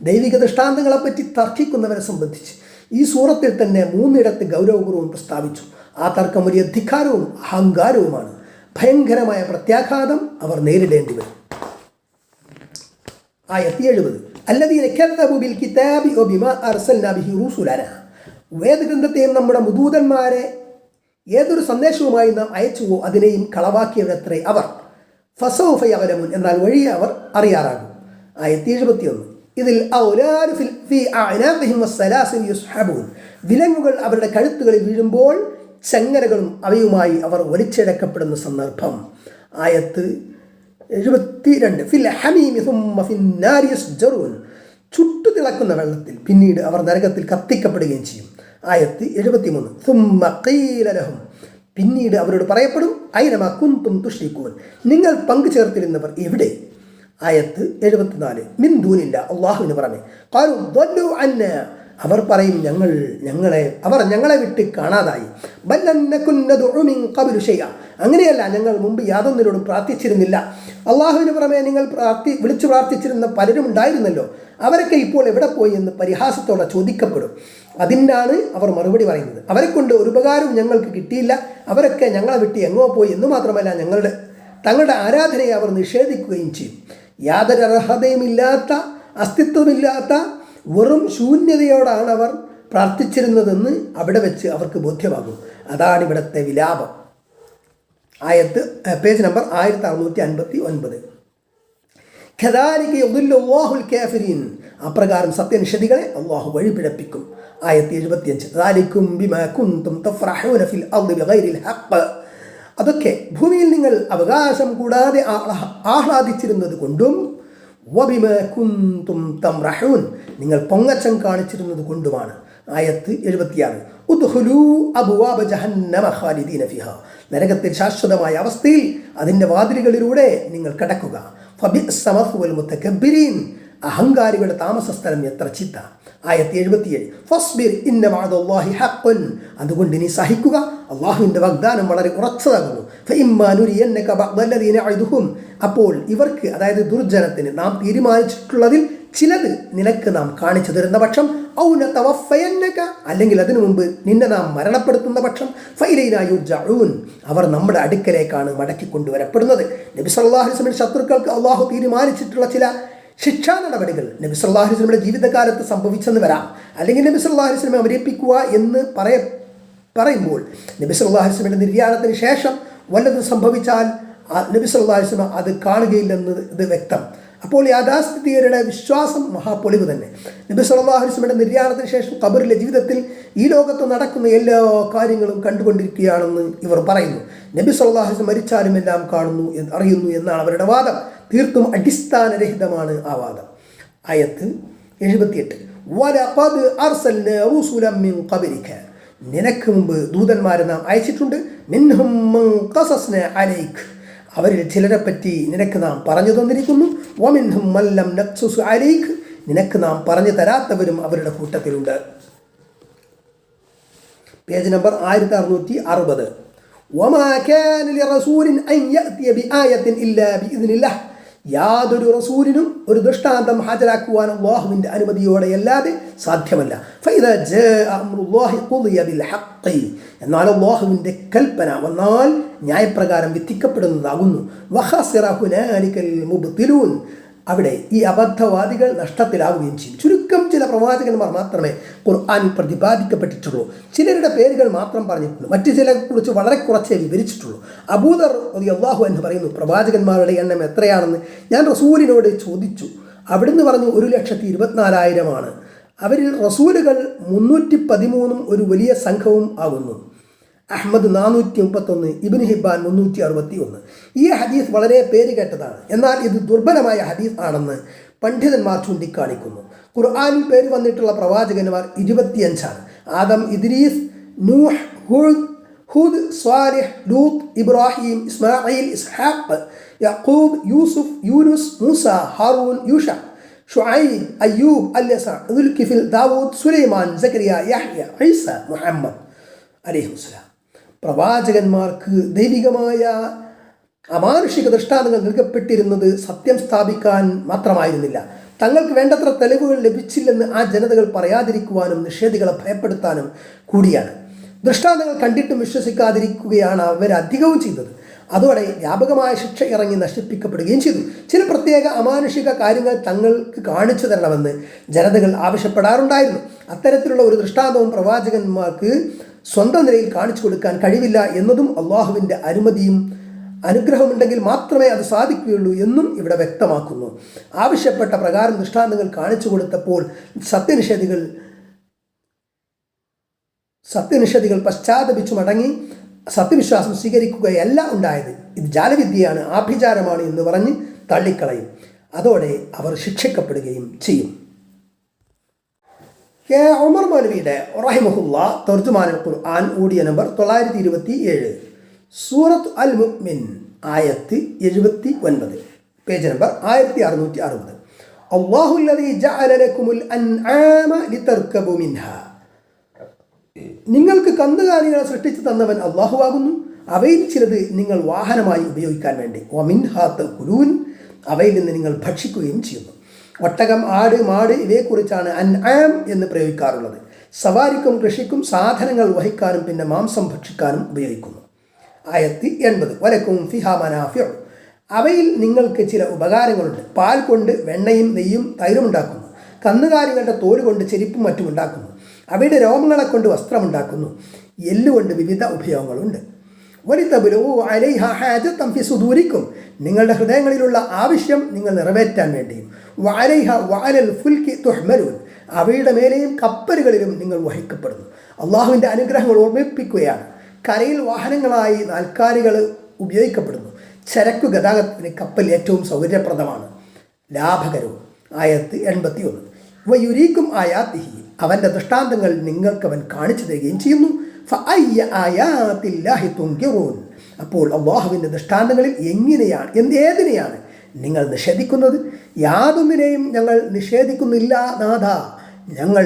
ദൈവിക ദൃഷ്ടാന്തങ്ങളെപ്പറ്റി തർക്കിക്കുന്നവരെ സംബന്ധിച്ച് ഈ സൂറത്തിൽ തന്നെ 3 ഇടത്ത് ഗൗരവപൂർവ്വം പ്രസ്താവിച്ചു. ആ തർക്കം വലിയ ധിക്കാരവും അഹങ്കാരവുമാണ്. ഭയങ്കരമായ പ്രത്യാഘാതം അവർ നേരിടേണ്ടി വരും. ആയത്ത് 70. അല്ലദീന കദ്ദബു ബിൽ കിതാബി വബിമാ അർസൽനാ ബിഹി റസൂലനാ, വേദഗ്രന്ഥത്തെയും നമ്മുടെ മുദൂതന്മാരെ ഏതൊരു സന്ദേശവുമായി നാം അയച്ചുവോ അതിനെയും കളവാക്കിയവരത്രേ അവർ. ഫസൗഫ യഅലമൂൻ, എന്നാൽ വഴിയെ അവർ അറിയാറാകും. ആയത്ത് 71. ഇതിൽ ഔലാദു ഫീ അഅനാഖിഹിം വസ്സലാസിൽ യുസ്ഹബൂൻ, വിലങ്ങുകൾ അവരുടെ കഴുത്തുകളിൽ വീഴുമ്പോൾ ചങ്ങലകളും അവയുമായി അവർ വലിച്ചിഴക്കപ്പെടുന്ന സന്ദർഭം. ആയത്ത് 72. ഫിൽ ഹമീമി സുമ്മ ഫിന്നാരി യസ്ജറൂൻ, ചുട്ടു തിളക്കുന്ന വെള്ളത്തിൽ പിന്നീട് അവർ നരകത്തിൽ കത്തിക്കപ്പെടുകയും ചെയ്യും. ആയത്ത് 73. സുമ്മ ഖീല ലഹും, പിന്നീട് അവരോട് പറയപ്പെടും, ഐനമാ കുന്തും തുശ്രികൂൻ, നിങ്ങൾ പങ്കു ചേർത്തിരുന്നവർ എവിടെ? ആയത്ത് 74. മിൻ ദൂനില്ല, അല്ലാഹുവിന് പുറമെ. ഖാലൂ ദല്ലു അന്നാ, അവർ പറയും അവർ ഞങ്ങളെ വിട്ട് കാണാതായി. ബൽ ലം നകുൻ നദ്ഉ മിൻ ഖബ്ലു ശൈഅ, അങ്ങനെയല്ല, ഞങ്ങൾ മുമ്പ് യാതൊന്നിനോടും പ്രാർത്ഥിച്ചിരുന്നില്ല. അല്ലാഹുവിന് പുറമെ നിങ്ങൾ വിളിച്ചു പ്രാർത്ഥിച്ചിരുന്ന പലരും ഉണ്ടായിരുന്നല്ലോ, അവരൊക്കെ ഇപ്പോൾ എവിടെ പോയി എന്ന് പരിഹാസത്തോടെ ചോദിക്കപ്പെടും. അതിനാണ് അവർ മറുപടി പറയുന്നത്, അവരെ കൊണ്ട് ഒരു ഉപകാരവും ഞങ്ങൾക്ക് കിട്ടിയില്ല, അവരൊക്കെ ഞങ്ങളെ വിട്ട് എങ്ങോ പോയി എന്ന് മാത്രമല്ല തങ്ങളുടെ ആരാധനയെ അവർ നിഷേധിക്കുകയും ചെയ്യും. യാതൊരു അർഹതയുമില്ലാത്ത, അസ്തിത്വമില്ലാത്ത വെറും ശൂന്യതയോടാണ് അവർ പ്രാർത്ഥിച്ചിരുന്നതെന്ന് അവിടെ വെച്ച് അവർക്ക് ബോധ്യമാകും. അതാണ് ഇവിടുത്തെ വിലാപം. ആയത്ത് പേജ് നമ്പർ 1659. കദാലിക യുദില്ലു അല്ലാഹുൽ കാഫിരീൻ, അപ്രകാരം സത്യനിഷേധികളെ അല്ലാഹു വഴിപിഴപ്പിക്കും. ആയത്ത് 75. ദാലികും ബിമാ കുൻതും തഫ്റഹൂന ഫിൽ അർദി ബിഗൈരിൽ ഹഖ്, അതൊക്കെ ഭൂമിയിൽ നിങ്ങൾ അവകാശം കൂടാതെ ആഹ്ലാദിച്ചിരുന്നത് കൊണ്ടും വബിമാ കുന്തും തംറഹൂൻ, നിങ്ങൾ പൊങ്ങച്ചം കാണിച്ചിരുന്നത് കൊണ്ടുമാണ്. ആയത്ത് 76. ഉദ്ഖുലൂ അബ്വാബ ജഹന്നമ ഖാലിദീന ഫിഹാ, നരകത്തിൽ ശാശ്വതമായ അവസ്ഥയിൽ അതിൻ്റെ വാതിലുകളിലൂടെ നിങ്ങൾ കടക്കുക. ഫബിഅസ മസ്വൽ മുതകബ്ബിരീൻ, അഹങ്കാരികളുടെ താമസ സ്ഥലം എത്ര ചീത്ത. ആയത്ത് 77. ഫസ്ബിർ ഇന്ന വഅദല്ലാഹി ഹഖ്ഖുൻ, അതുകൊണ്ട് നീ സഹിക്കുക, അള്ളാഹുവിൻ്റെ വാഗ്ദാനം വളരെ ഉറച്ചതാകുന്നു. ഫഇമ്മാ നുരിയന്നക ബഅദല്ലദീ നഅദുഹും, അപ്പോൾ ഇവർക്ക്, അതായത് ദുർജനത്തിന് നാം തീരുമാനിച്ചിട്ടുള്ളതിൽ ചിലത് നിനക്ക് നാം കാണിച്ചു തരുന്ന പക്ഷം, ഔ നതവഫയന്നക, അല്ലെങ്കിൽ അതിനു മുമ്പ് നിന്നെ നാം മരണപ്പെടുത്തുന്ന പക്ഷം, ഫഇലൈനാ യുർജഊൻ, അവർ നമ്മുടെ അടുക്കലേക്കാണ് മടക്കിക്കൊണ്ടുവരപ്പെടുന്നത്. നബി സല്ലല്ലാഹു അലൈഹി വസല്ലം ശത്രുക്കൾക്ക് അള്ളാഹു തീരുമാനിച്ചിട്ടുള്ള ചില ശിക്ഷാ നടപടികൾ നബി സല്ലല്ലാഹു അലൈഹി വസല്ലമയുടെ ജീവിതകാലത്ത് സംഭവിച്ചെന്ന് വരാം. അല്ലെങ്കിൽ നബി സല്ലല്ലാഹു അലൈഹി വസല്ലമയെ അവതരിപ്പിക്കുക എന്ന് പറയുമ്പോൾ നബി സല്ലല്ലാഹു അലൈഹി വസല്ലമയുടെ നിര്യാണത്തിന് ശേഷം വല്ലതും സംഭവിച്ചാൽ നബി സല്ലല്ലാഹു അലൈഹി വസല്ലം അത് കാണുകയില്ലെന്ന് ഇത് വ്യക്തം. അപ്പോൾ യാഥാസ്ഥിതികരുടെ വിശ്വാസം മഹാപൊളിവ് തന്നെ. നബി സല്ലല്ലാഹു അലൈഹി വസല്ലമയുടെ നിര്യാണത്തിന് ശേഷം ഖബറിലെ ജീവിതത്തിൽ ഈ ലോകത്ത് നടക്കുന്ന എല്ലാ കാര്യങ്ങളും കണ്ടുകൊണ്ടിരിക്കുകയാണെന്ന് ഇവർ പറയുന്നു. നബി സല്ലല്ലാഹു അലൈഹി വസല്ലം മരിച്ചാലും എല്ലാം കാണുന്നു അറിയുന്നു എന്നാണ് അവരുടെ വാദം. തീർത്തും അടിസ്ഥാനരഹിതമാണ് ആ വാദം. ആയത്ത് 78. വലഖദ് അർസൽനാ റുസുലൻ മിൻ ഖബ്ലിക, നിനക്ക് മുമ്പ് ദൂതന്മാരെ നാം അയച്ചിട്ടുണ്ട്. മിൻഹും മൻ ഖസസ്നാ അലൈക്, അവരിൽ ചിലരെ പറ്റി നിനക്ക് നാം പറഞ്ഞു തന്നിരിക്കുന്നു. വമിൻഹും മൻ ലം നഖ്സുസ് അലൈക്, നിനക്ക് നാം പറഞ്ഞു തരാത്തവരും അവരുടെ കൂട്ടത്തിലുണ്ട്. Page number 1660. വമാ കാന ലിറസൂലിൻ അൻ യഅതിയ ബിആയത്തിൻ ഇല്ലാ ബിഇദ്നില്ലാഹ്, യാതൊരു റസൂലിനും ഒരു ദൃഷ്ടാന്തം ഹാജരാക്കുവാൻ അല്ലാഹുവിൻ്റെ അനുമതിയോടെയല്ലാതെ സാധ്യമല്ല. ഫഇദാ ജാഅ അംറുല്ലാഹി ഖുദിയ ബിൽ ഹഖ്, എന്നാൽ അല്ലാഹുവിൻ്റെ കൽപ്പന വന്നാൽ ന്യായപ്രകാരം വിധിക്കപ്പെടുന്നതാകുന്നു. വഖസിറ ഹുനാലികൽ മുബ്തിലൂൻ, അവിടെ ഈ അബദ്ധവാദികൾ നഷ്ടത്തിലാവുകയും ചെയ്യും. ചുരുക്കം ചില പ്രവാചകന്മാർ മാത്രമേ ഖുർആനിൽ പ്രതിപാദിക്കപ്പെട്ടിട്ടുള്ളൂ. ചിലരുടെ പേരുകൾ മാത്രം പറഞ്ഞിട്ടുള്ളൂ, മറ്റു ചിലരെക്കുറിച്ച് വളരെ കുറച്ചേ വിവരിച്ചിട്ടുള്ളൂ. അബൂദർ റളിയല്ലാഹു അൻഹു പറയുന്നു, പ്രവാചകന്മാരുടെ എണ്ണം എത്രയാണെന്ന് ഞാൻ റസൂലിനോട് ചോദിച്ചു. അവിടുന്ന് പറഞ്ഞു 1,24,000 അവരിൽ റസൂലുകൾ 313 ഒരു വലിയ സംഘവും ആകുന്നു. അഹ്മദ് 431, ഇബ്നു ഹിബ്ബാൻ 361. ഈ ഹദീസ് വളരെ പേര് കേട്ടതാണ്, എന്നാൽ ഇത് ദുർബലമായ ഹദീസ് ആണെന്ന് പണ്ഡിതന്മാർ ചൂണ്ടിക്കാണിക്കുന്നു. ഖുർആനിൽ പേര് വന്നിട്ടുള്ള പ്രവാചകന്മാർ 25 ആണ്. ആദം, ഇദ്രീസ്, നൂഹ്, ഹൂദ്, സ്വാലിഹ്, ലൂത്ത്, ഇബ്രാഹിം, ഇസ്മായിൽ, ഇസ്ഹാഖ്, യഖൂബ്, യൂസുഫ്, യൂനുസ്, മൂസ, ഹാറൂൻ, യൂഷ, ഷുഐബ്, അയ്യൂബ്, അല്യസ, ദുൽകിഫിൽ, ദാവൂദ്, സുലൈമാൻ, സക്കരിയ, യഹ്യ, ഈസ, മുഹമ്മദ് അലൈഹിസ്സലാം. പ്രവാചകന്മാർക്ക് ദൈവികമായ അമാനുഷിക ദൃഷ്ടാന്തങ്ങൾ നൽകപ്പെട്ടിരുന്നത് സത്യം സ്ഥാപിക്കാൻ മാത്രമായിരുന്നില്ല. തങ്ങൾക്ക് വേണ്ടത്ര തെളിവുകൾ ലഭിച്ചില്ലെന്ന് ആ ജനതകൾ പറയാതിരിക്കുവാനും നിഷേധികളെ ഭയപ്പെടുത്താനും കൂടിയാണ്. ദൃഷ്ടാന്തങ്ങൾ കണ്ടിട്ടും വിശ്വസിക്കാതിരിക്കുകയാണ് അവരധികവും ചെയ്തത്. അതോടെ വ്യാപകമായ ശിക്ഷ ഇറങ്ങി നശിപ്പിക്കപ്പെടുകയും ചെയ്തു. ചില പ്രത്യേക അമാനുഷിക കാര്യങ്ങൾ തങ്ങൾക്ക് കാണിച്ചു തരണമെന്ന് ജനതകൾ ആവശ്യപ്പെടാറുണ്ടായിരുന്നു. അത്തരത്തിലുള്ള ഒരു ദൃഷ്ടാന്തവും പ്രവാചകന്മാർക്ക് സ്വന്തം നിലയിൽ കാണിച്ചു കൊടുക്കാൻ കഴിവില്ല എന്നതും അള്ളാഹുവിൻ്റെ അനുമതിയും അനുഗ്രഹമുണ്ടെങ്കിൽ മാത്രമേ അത് സാധിക്കുകയുള്ളൂ എന്നും ഇവിടെ വ്യക്തമാക്കുന്നു. ആവശ്യപ്പെട്ട പ്രകാരം ദൃഷ്ടാന്തങ്ങൾ കാണിച്ചു കൊടുത്തപ്പോൾ സത്യനിഷേധികൾ പശ്ചാത്തപിച്ചു മടങ്ങി സത്യവിശ്വാസം സ്വീകരിക്കുകയല്ല ഉണ്ടായത്. ഇത് ജാലവിദ്യയാണ്, ആഭിചാരമാണ് എന്ന് പറഞ്ഞ് തള്ളിക്കളയും. അതോടെ അവർ ശിക്ഷിക്കപ്പെടുകയും ചെയ്യും. ഉമർ മൗലവിയുടെ റഹിമഹുല്ലാ തർജുമാനുൽ ഖുർആൻ ഓഡിയോ നമ്പർ 927, സൂറത്ത് അൽ മുഅ്മിൻ, ആയത്ത് 79, പേജ് നമ്പർ 1660. അല്ലാഹു അല്ലദീ ജഅല ലക്കുമുൽ അൻആമ ലിതർകബു മിൻഹാ, നിങ്ങൾക്ക് കന്നുകാലികളെ സൃഷ്ടിച്ചു തന്നവൻ അല്ലാഹു ആകുന്നു. അവയിൽ ചിലത് നിങ്ങൾ വാഹനമായി ഉപയോഗിക്കാൻ വേണ്ടി. വമിൻഹാ തഅകുലൂൻ, അവയിൽ നിന്ന് നിങ്ങൾ ഭക്ഷിക്കുകയും ചെയ്യുന്നു. ഒട്ടകം, ആട്, മാട് ഇവയെക്കുറിച്ചാണ് അൻആം എന്ന് പ്രയോഗിക്കാറുള്ളത്. സവാരിക്കും കൃഷിക്കും സാധനങ്ങൾ വഹിക്കാനും പിന്നെ മാംസം ഭക്ഷിക്കാനും ഉപയോഗിക്കുന്നു. ആയത്ത് 80. വലക്കും ഫിഹാ മനാഫിഉ, അവയിൽ നിങ്ങൾക്ക് ചില ഉപകാരങ്ങളുണ്ട്. പാൽ കൊണ്ട് വെണ്ണയും നെയ്യും തൈരും ഉണ്ടാക്കുന്നു. കന്നുകാലികളുടെ തോല് കൊണ്ട് ചെരിപ്പും മറ്റും ഉണ്ടാക്കുന്നു. അവയുടെ രോമങ്ങളെ കൊണ്ട് വസ്ത്രമുണ്ടാക്കുന്നു. എല്ലുകൊണ്ട് വിവിധ ഉപയോഗങ്ങളുണ്ട്. വലിതബ്ലുഗൂ അലൈഹാ ഹാജത്തൻ ഫി സുദൂരിക്കും, നിങ്ങളുടെ ഹൃദയങ്ങളിലുള്ള ആവശ്യം നിങ്ങൾ നിറവേറ്റാൻ വേണ്ടിയും. വഅലൈഹ വഅലൽ ഫുൽകി തുഹ്മലൂൻ, അവയുടെ മേലെയും കപ്പലുകളിലും നിങ്ങൾ വഹിക്കപ്പെടുന്നു. അള്ളാഹുവിൻ്റെ അനുഗ്രഹങ്ങൾ ഓർമ്മിപ്പിക്കുകയാണ്. കരയിൽ വാഹനങ്ങളായി നാൽക്കാലികൾ ഉപയോഗിക്കപ്പെടുന്നു. ചരക്കു ഗതാഗതത്തിന് കപ്പൽ ഏറ്റവും സൗകര്യപ്രദമാണ്. ലാഭകരവും. ആയത്ത് 81. വയുരീക്കും ആയാത്തിഹി, അവൻ്റെ ദൃഷ്ടാന്തങ്ങൾ നിങ്ങൾക്കവൻ കാണിച്ചു തരികയും ചെയ്യുന്നു. ഫഅയ്യ ആയാത്തില്ലാഹി തുൻകിറൂൻ, അപ്പോൾ അല്ലാഹുവിൻ്റെ ദൃഷ്ടാന്തങ്ങളിൽ ഏതിനെയാണ് നിങ്ങൾ നിഷേധിക്കുന്നത്? യാതൊന്നിനെയും ഞങ്ങൾ നിഷേധിക്കുന്നില്ല നാഥ, ഞങ്ങൾ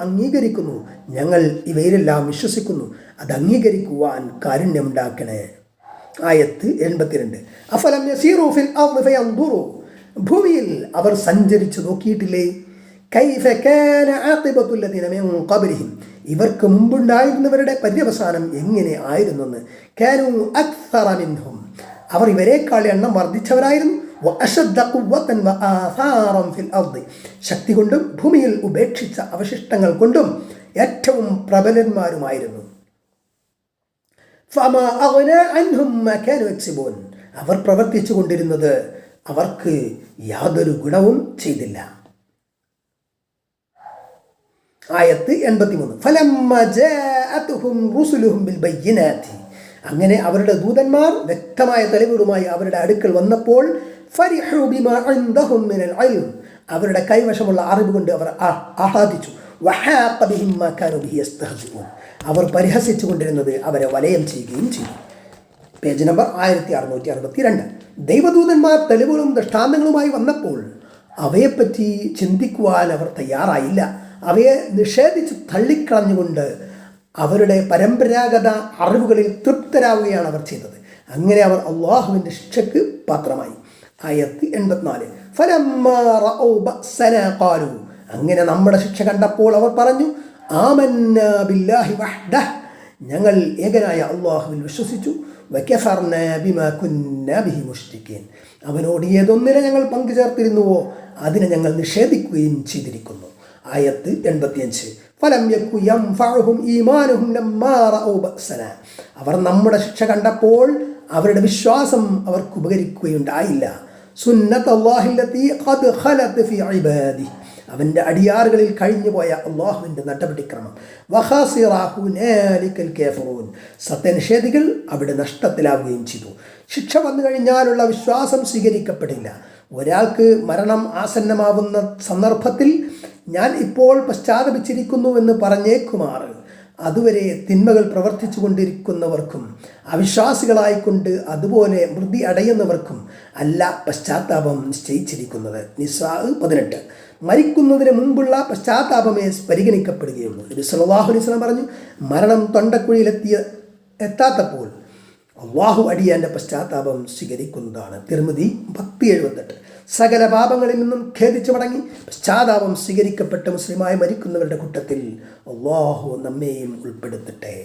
അംഗീകരിക്കുന്നു, ഞങ്ങൾ ഇവയിലെല്ലാം വിശ്വസിക്കുന്നു, അത് അംഗീകരിക്കുവാൻ കാരുണ്യമുണ്ടാക്കണേ. ആയത്ത് 82. അഫലം യസീറു ഫിൽ അർളി ഫയൻദുറു, ഭൂമിയിൽ അവർ സഞ്ചരിച്ചു നോക്കിയിട്ടില്ലേ? കൈഫ കാന ആഖിബത്തുൽ ലദീന മിൻ ഖബ്ലിഹിം, ഇവർക്ക് മുമ്പുണ്ടായിരുന്നവരുടെ പര്യവസാനം എങ്ങനെ ആയിരുന്നെന്ന്. കാനൂ അക്സറ മിൻഹും, അവർ ഇവരെക്കാൾ എണ്ണം വർദ്ധിച്ചവരായിരുന്നു. വഅശദ്ദ ഖുവ്വതൻ വആസാറൻ ഫിൽ അർളി, ശക്തി കൊണ്ടും ഭൂമിയിൽ ഉപേക്ഷിച്ച അവശിഷ്ടങ്ങൾ കൊണ്ടും ഏറ്റവും പ്രബലന്മാരുമായിരുന്നു. ഫമാ അഗ്നാ അൻഹും മാ കാനൂ യക്സിബൂൻ, അവർ പ്രവർത്തിച്ചു കൊണ്ടിരുന്നത് അവർക്ക് യാതൊരു ഗുണവും ചെയ്തില്ല. ആയത്ത് 83. ഫലമ്മ ജാഅതുഹും റുസുലുഹും ബിൽ ബയ്യിനാതി, അങ്ങനെ അവരുടെ ദൂതന്മാർ വ്യക്തമായ തെളിവുകളുമായി അവരുടെ അടുക്കൽ വന്നപ്പോൾ ഫരിഹു ബിമാ ഇൻദഹും മിനൽ ഇൽം, അവരുടെ കൈവശമുള്ള അറിവ് കൊണ്ട് അവർ ആഹ്ലാദിച്ചു. വഹാഖ ബിഹിം മാ കാനൂ ബിഹി യസ്തഹ്സിഊൻ, അവർ പരിഹസിച്ചു കൊണ്ടിരുന്നത് അവരെ വലയം ചെയ്യുകയും ചെയ്തു. Page number 1662. ദൈവദൂതന്മാർ തെളിവുകളും ദൃഷ്ടാന്തങ്ങളുമായി വന്നപ്പോൾ അവയെപ്പറ്റി ചിന്തിക്കുവാൻ അവർ തയ്യാറായില്ല. അവയെ നിഷേധിച്ച് തള്ളിക്കളഞ്ഞുകൊണ്ട് അവരുടെ പരമ്പരാഗത അറിവുകളിൽ തൃപ്തരാവുകയാണ് അവർ ചെയ്തത്. അങ്ങനെ അവർ അള്ളാഹുവിൻ്റെ ശിക്ഷയ്ക്ക് പാത്രമായി. ആയത്ത് 84. ഫലമ്മാ റഅൂ ബഅസനാ ഖാലൂ, അങ്ങനെ നമ്മുടെ ശിക്ഷ കണ്ടപ്പോൾ അവർ പറഞ്ഞു, ആമന്നാ ബില്ലാഹി വഹ്ദഹ്, ഞങ്ങൾ ഏകനായ അള്ളാഹുവിൽ വിശ്വസിച്ചു. വകഫർനാ ബിമാ കുന്നാ ബിഹി മുശ്രിക്കീൻ, അവനോട് ഏതൊന്നിനെ ഞങ്ങൾ പങ്കുചേർത്തിരുന്നുവോ അതിനെ ഞങ്ങൾ നിഷേധിക്കുകയും ചെയ്തിരിക്കുന്നു. ആയത്ത് 85. ഫലം യകു യൻഫഉഹും ഈമാനുഹും ലമ്മാ റഅൂ ബഅസനാ, അവർ നമ്മുടെ ശിക്ഷ കണ്ടപ്പോൾ അവരുടെ വിശ്വാസം അവർക്ക് ഉപകരിക്കുകയുണ്ടായില്ല. സുന്നത്തല്ലാഹി അല്ലതി ഖദ് ഖലത് ഫീ ഇബാദിഹി, അവൻ്റെ അടിയാറുകളിൽ കഴിഞ്ഞുപോയ അള്ളാഹുവിൻ്റെ നടപടിക്രമം. വഖസിറ ഹുനാലികൽ കാഫിറൂൻ, സത്യനിഷേധികൾ അവിടെ നഷ്ടത്തിലാവുകയും ചെയ്തു. ശിക്ഷ വന്നു കഴിഞ്ഞാലുള്ള വിശ്വാസം സ്വീകരിക്കപ്പെടില്ല. ഒരാൾക്ക് മരണം ആസന്നമാവുന്ന സന്ദർഭത്തിൽ ഞാൻ ഇപ്പോൾ പശ്ചാത്തപിച്ചിരിക്കുന്നുവെന്ന് പറഞ്ഞേക്കുമാറ് അതുവരെ തിന്മകൾ പ്രവർത്തിച്ചു കൊണ്ടിരിക്കുന്നവർക്കും അവിശ്വാസികളായിക്കൊണ്ട് അതുപോലെ മൃതി അടയുന്നവർക്കും അല്ല പശ്ചാത്താപം നിശ്ചയിച്ചിരിക്കുന്നത്. നിസാ 18. മരിക്കുന്നതിന് മുമ്പുള്ള പശ്ചാത്താപമേ പരിഗണിക്കപ്പെടുകയുള്ളൂ. നബി സല്ലല്ലാഹു അലൈഹി വസല്ലം പറഞ്ഞു, മരണം തൊണ്ടക്കുഴിയിലെത്താത്തപ്പോൾ അള്ളാഹു അടിയാൻ്റെ പശ്ചാത്താപം സ്വീകരിക്കുന്നതാണ്. തിർമിദി 1078. സകല പാപങ്ങളിൽ നിന്നും ഖേദിച്ചു മടങ്ങി പശ്ചാത്താപം സ്വീകരിക്കപ്പെട്ട മുസ്ലിമായി മരിക്കുന്നവരുടെ കൂട്ടത്തിൽ അള്ളാഹു നമ്മെയും ഉൾപ്പെടുത്തട്ടെ.